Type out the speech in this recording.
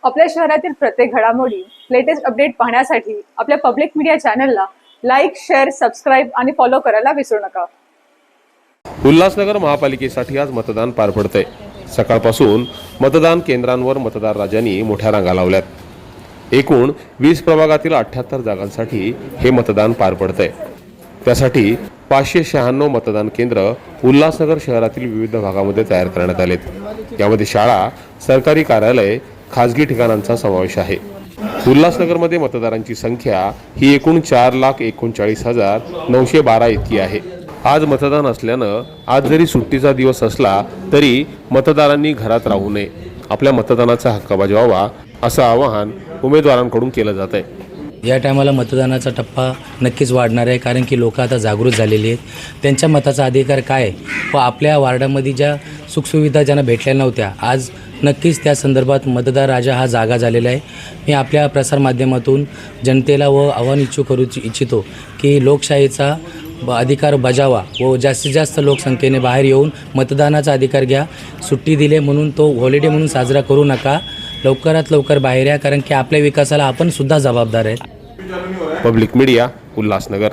आपल्या शहरातील प्रत्येक घडामोडी लेटेस्ट अपडेट पाहण्यासाठी आपल्या पब्लिक मीडिया चॅनलला लाईक, शेअर, सबस्क्राईब आणि फॉलो करायला विसरू नका। उल्हासनगर महापालिकेसाठी आज मतदान पार पडतंय। सकाळपासून मतदान केंद्रांवर मतदार राजांनी मोठ्या रांगा लावल्यात। एकूण 20 प्रभागातील 78 जागांसाठी हे मतदान पार पडतंय। त्यासाठी 596 मतदान केंद्र उल्हासनगर शहरातील विविध भागामध्ये तयार करण्यात आलेत। यामध्ये शाळा, सरकारी कार्यालय, खासगी ठिकाणांचा समावेश आहे। उल्हासनगरमध्ये मतदारांची संख्या ही एकूण 4,39,912 इतकी आहे। आज मतदान असल्यानं आज जरी सुट्टीचा दिवस असला तरी मतदारांनी घरात राहू नये, आपल्या मतदानाचा हक्क बजावावा असं आवाहन उमेदवारांकडून केलं जात आहे। या टायमाला मतदानाचा टप्पा नक्कीच वाढणार आहे, कारण की लोक आता जागृत झालेली आहेत। त्यांच्या मताचा अधिकार काय व आपल्या वार्डामध्ये ज्या सुखसुविधा ज्यांना भेटल्या नव्हत्या, आज नक्कीच त्या संदर्भात मतदार राजा हा जागा झालेला आहे। मी आपल्या प्रसारमाध्यमातून जनतेला व आव्हान करू इच्छितो की लोकशाहीचा अधिकार बजावा व जास्तीत जास्त लोकसंख्येने बाहेर येऊन मतदानाचा अधिकार घ्या। सुट्टी दिले म्हणून तो हॉलिडे म्हणून साजरा करू नका, लवकरात लवकर बाहेर या, कारण की आपल्या विकासाला आपण सुद्धा जबाबदार आहे। Public media, Ulhasnagar.